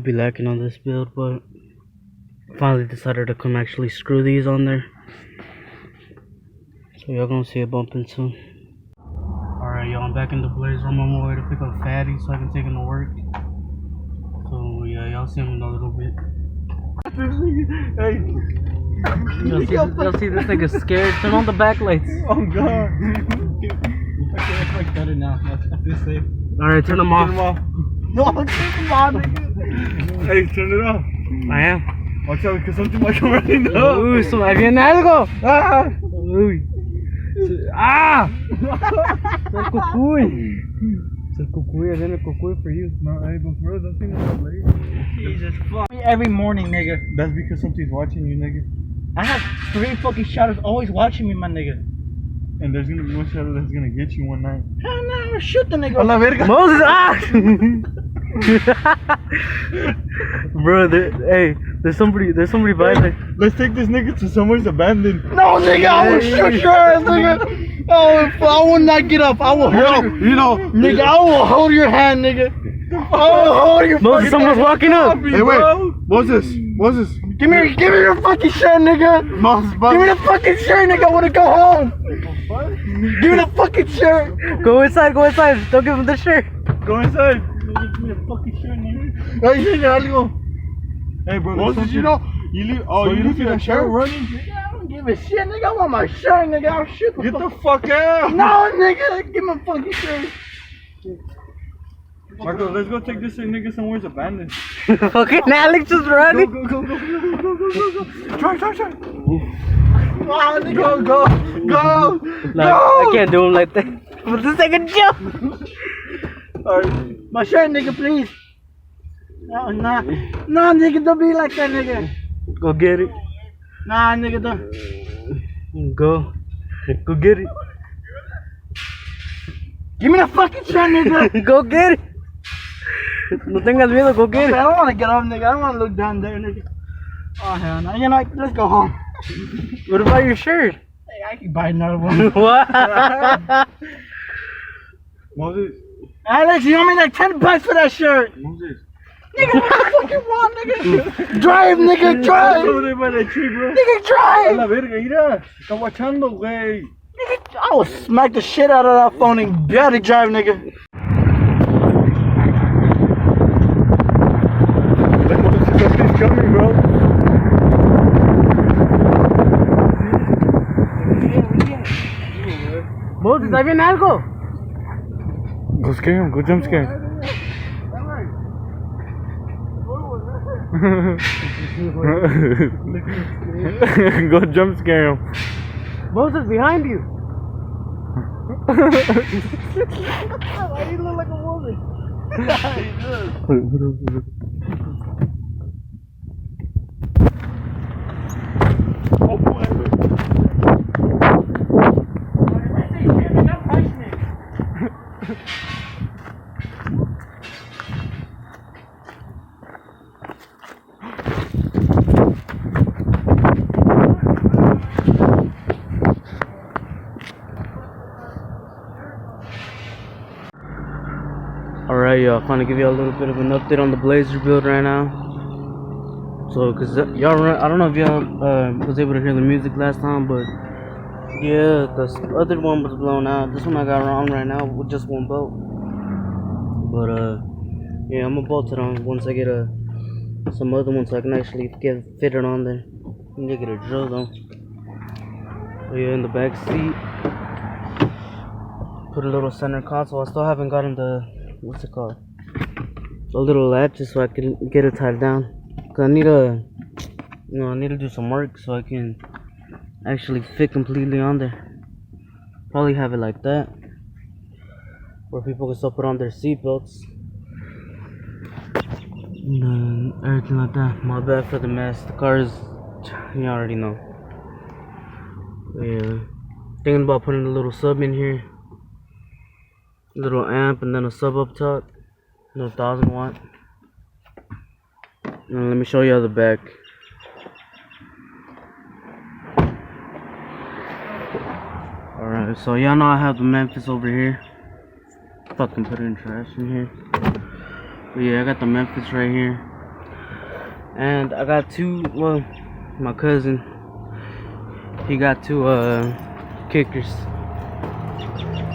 be lacking on this build, but finally decided to come actually screw these on there. So y'all gonna see it bumping soon. Alright y'all, I'm back in the Blazer. I'm on my way to pick up Fatty so I can take him to work. So yeah, y'all see him in a little bit. Hey. Y'all see this nigga scared? Turn on the backlights. Oh god. Okay, that's like better now. I feel safe. Alright, turn them off. No, turn them on, nigga. Hey, turn it off. I am. Watch out, because something might come running up. Uy, so ahí viene algo. Ah. Uy. Ah. El cucuy. It's el cucuy. Ahí viene el cucuy for you. No, hey, but bro, don't think about late. Jesus fuck. Every morning, nigga. That's because something's watching you, nigga. I have 3 fucking shadows always watching me, my nigga. And there's gonna be one shadow that's gonna get you one night. Hell no, I'm gonna shoot the nigga. A la verga. Moses, ah! Bro, there's somebody by there. Let's take this nigga to somewhere's abandoned. No, nigga, I will shoot your ass, nigga. Oh, I will not get up. I will hold nigga, I will hold your hand, nigga. I will hold your Moses, someone's walking up. Hey, wait. Moses. Give me your fucking shirt, nigga. Moses, Give me the fucking shirt, nigga. I wanna go home. Give me the fucking shirt. Go inside. Don't give him the shirt. Go inside. Give me the fucking shirt, nigga. Hey, hey, bro. Moses, you know, you leave. Oh, you leave that shirt running? Nigga, I don't give a shit, nigga. I want my shirt, nigga. I'll shoot the Get the fuck out. No, nigga. Give me my fucking shirt. Marco, let's go take this nigga somewhere's abandoned. Fucking Alex just running. Go. Try. Oh, nigga. Go. No, I can't do him like that. But this nigga jump. Alright. My shirt, nigga, please. No, nigga, don't be like that, nigga. Go get it. Nah, nigga, don't. Go get it. Give me the fucking shirt, nigga. Go get it. No tengas miedo, go get I it. don't want to get up, nigga. I don't want to look down there, nigga. Oh, hell no. You know, let's go home. What about your shirt? Hey, I can buy another one. What? Moses. Alex, you owe me like $10 for that shirt. Moses. Nigga, what the fuck you want, nigga? Drive, nigga, drive. Over there by that tree, bro. Nigga, A drive. la verga, mira. Está guachando, güey. Nigga, I will smack the shit out of that phone and barely drive, nigga. Something's coming, bro. Moses, ahí viene algo. Go scare him. Go jump scare him. Go jump scare him. Moses, behind you. Why you look like a woman? Alright, y'all, finally give you a little bit of an update on the Blazer build right now. So, cause y'all, I don't know if y'all was able to hear the music last time, but yeah, the other one was blown out. This one I got wrong right now with just one bolt. But yeah, I'm gonna bolt it on once I get some other ones so I can actually get fitted on there. I need to get a drill though. But yeah, in the back seat, put a little center console. I still haven't gotten the, what's it called, a little latches so I can get it tied down. Cause I need to, I need to do some work so I can actually fit completely on there. Probably have it like that, where people can still put on their seatbelts and everything like that. My bad for the mess. The car is, you already know. Yeah, thinking about putting a little sub in here, little amp, and then a sub up top, 1000 watt. And let me show you the back. Alright, so y'all know I have the Memphis over here. Fucking put it in trash in here. But yeah, I got the Memphis right here. And I got two, well, my cousin, he got two kickers.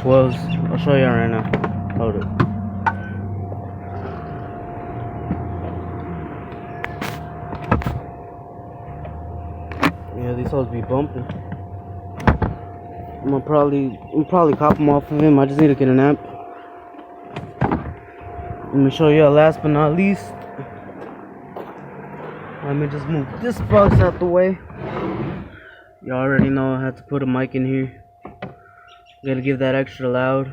12s. I'll show y'all right now. Hold up. Yeah, these hoes be bumping. I'm probably cop them off of him. I just need to get a nap. Let me show y'all last but not least. Let me just move this box out the way. Y'all already know I have to put a mic in here. Gotta give that extra loud.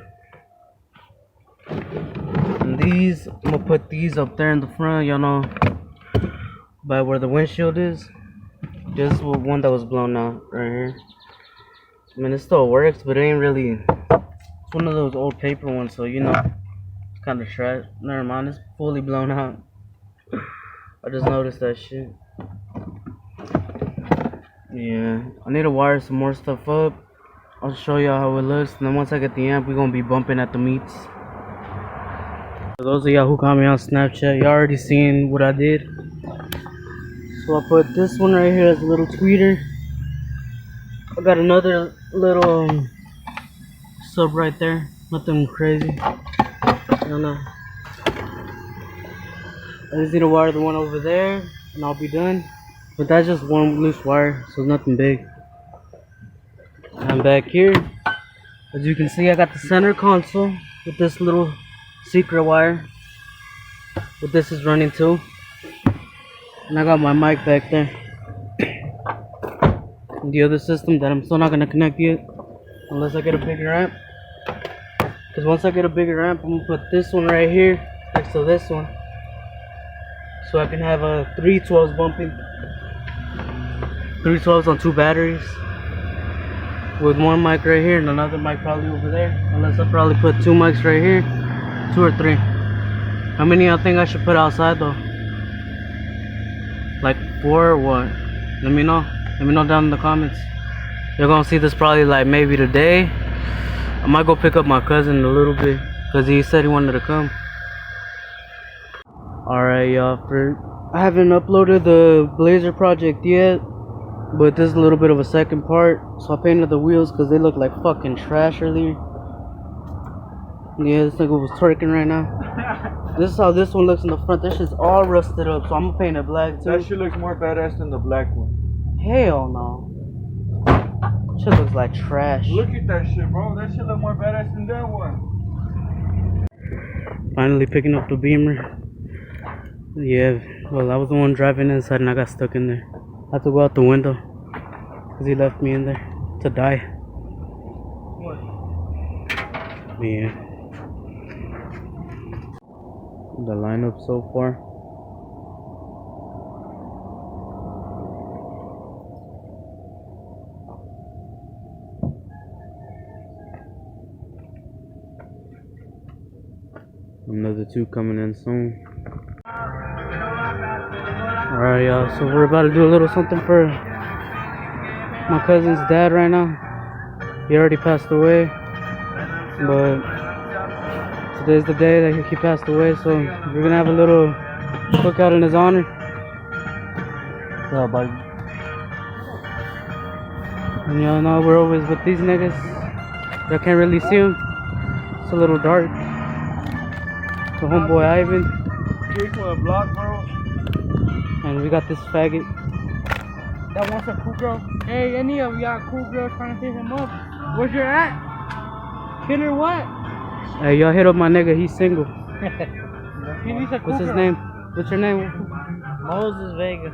And these, I'm gonna put these up there in the front, y'all know, by where the windshield is. This is one that was blown out right here. I mean, it still works, but it ain't really. It's one of those old paper ones, so you know, it's kind of trash. Never mind, it's fully blown out. I just noticed that shit. Yeah, I need to wire some more stuff up. I'll show y'all how it looks, and then once I get the amp, we're gonna be bumping at the meets. For those of y'all who got me on Snapchat, y'all already seen what I did. So I put this one right here as a little tweeter. I got another little sub right there, nothing crazy. I don't know. I just need to wire the one over there, and I'll be done. But that's just one loose wire, so nothing big. And back here, as you can see, I got the center console with this little secret wire. But this is running too. And I got my mic back there. And the other system that I'm still not gonna connect yet, unless I get a bigger amp. Because once I get a bigger amp, I'm gonna put this one right here next to this one, so I can have a 3 12s bumping. 3 12s on 2 batteries. With one mic right here and another mic probably over there. Unless I probably put 2 mics right here. 2 or 3. How many y'all think I should put outside though? Like 4 or what? Let me know. Let me know down in the comments. You're gonna see this probably like maybe today. I might go pick up my cousin in a little bit, because he said he wanted to come. Alright y'all, I haven't uploaded the Blazer project yet, but this is a little bit of a second part. So I painted the wheels because they look like fucking trash earlier. Yeah, this nigga was twerking right now. This is how this one looks in the front. This shit's all rusted up, so I'm gonna paint it black too. That shit looks more badass than the black one. Hell no. Shit looks like trash. Look at that shit, bro. That shit look more badass than that one. Finally picking up the Beamer. Yeah, well, I was the one driving inside and I got stuck in there. I had to go out the window because he left me in there to die. What? Yeah. The lineup so far. Another 2 coming in soon. Alright y'all, so we're about to do a little something for my cousin's dad right now. He already passed away, but today's the day that he passed away, so we're gonna have a little cookout in his honor. Yeah, buddy. And y'all know we're always with these niggas. Y'all can't really see him. It's a little dark. The homeboy Ivan. Kick for a block, bro. And we got this faggot. That wants a cool girl. Hey, any of y'all cool girls trying to hit him up? Where's your at? Hit her what? Hey, y'all hit up my nigga, he's single. He needs a cool What's his girl. name? What's your name? Moses Vega.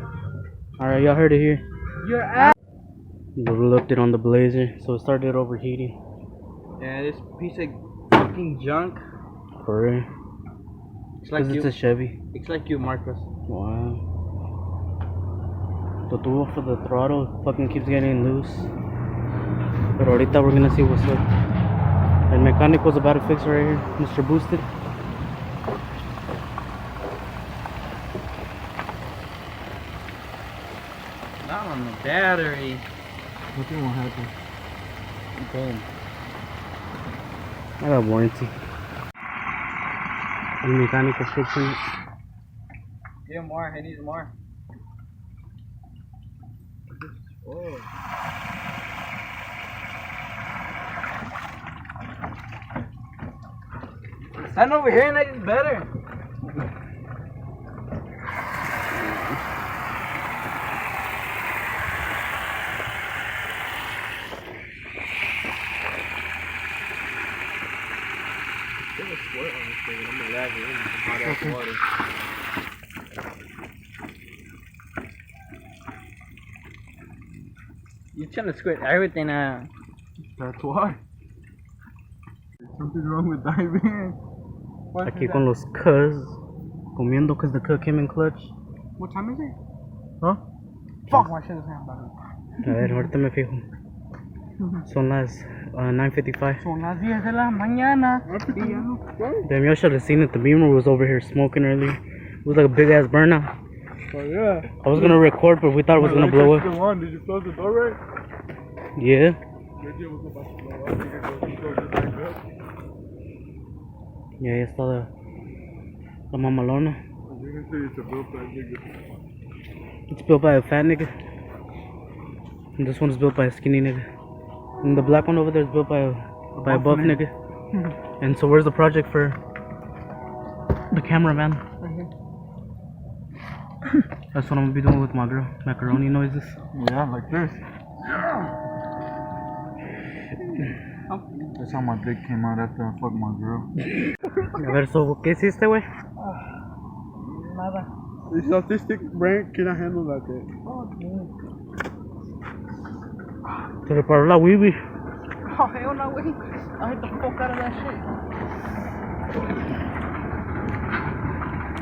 Alright, y'all heard it here. Your at? Little update on the Blazer. So it started overheating. Yeah, this piece of fucking junk. For real. It's like Because it's a Chevy. It's like you, Marcos. Wow. The tool for the throttle fucking keeps getting loose. But ahorita we're gonna see what's up. El mecánico's about to fix it right here. Mr. Boosted. Not on the battery. Nothing will happen. Boom. I got warranty. El mecánico fixing it. Give him more. He needs more. Stand over here and it's better. You're trying to squirt everything out. That's why. There's something wrong with diving. What Aquí con los cuz. Comiendo cause the cook came in clutch. What time is it? Huh? Fuck, my shit is hand back. A ver, ahorita me fijo. Son las 9:55. Son las 10 de la mañana. Damn, y'all should have seen it. The beamer was over here smoking earlier. It was like a big ass burnout. Oh yeah. I was gonna record, but we thought it was gonna blow up. Still on. Did you close the door right? Yeah. Maybe it was about to blow up. You closed it back up. Yeah, ahí está la mamalona. I'm gonna say it's a built by nigga. It's built by a fat nigga. And this one is built by a skinny nigga. And the black one over there is built by a buff nigga. And so where's the project for the cameraman? That's what I'm gonna be doing with my girl. Macaroni noises. Yeah, like this. That's how my dick came out after I fucked my girl. A ver, so, ¿qué hiciste, güey? Nada. This autistic brain cannot handle that dick. Se le paró la wiwi. Oh, hell no, way. I hit the fuck out of that shit.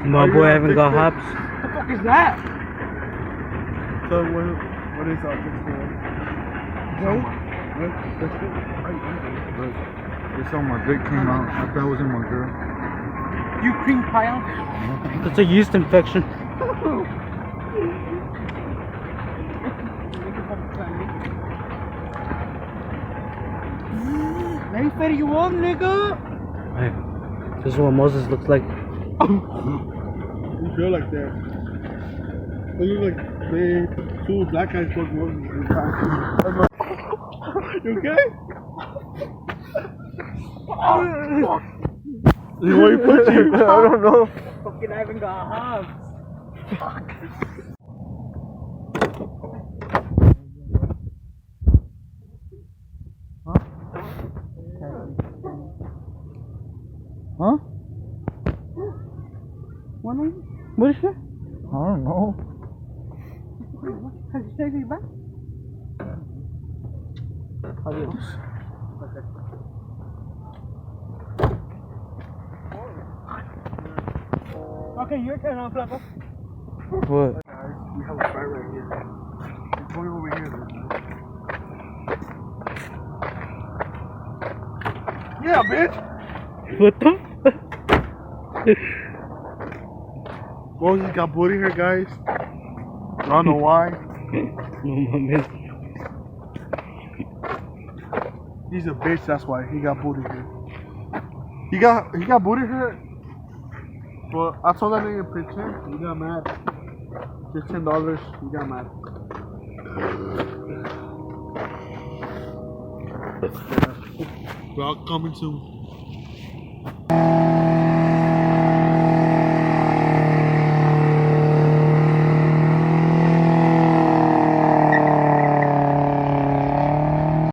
My boy haven't got hops. What the fuck is that? So what is autistic? Joe? This how my dick came out after I was in my girl. You cream pie on? It's a yeast infection. Let me fed you on, nigga. Hey, this is what Moses looks like. You feel like that. They look like they two black guys fuck one. You okay? Oh, why you put you? I don't know. Fucking Ivan got hogs. Fuck. Huh? What is that? I don't know. Has he taken you back? Adios. Okay, your turn on, Flaco. What? We have a fire right here. It's going over here. Yeah, bitch. What the? Well, he got booty here, guys. I don't know why. No mames. He's a bitch. That's why he got booty here. He got booty here. But I told that nigga $10. He got mad. Just $10. He got mad. Vlog coming soon.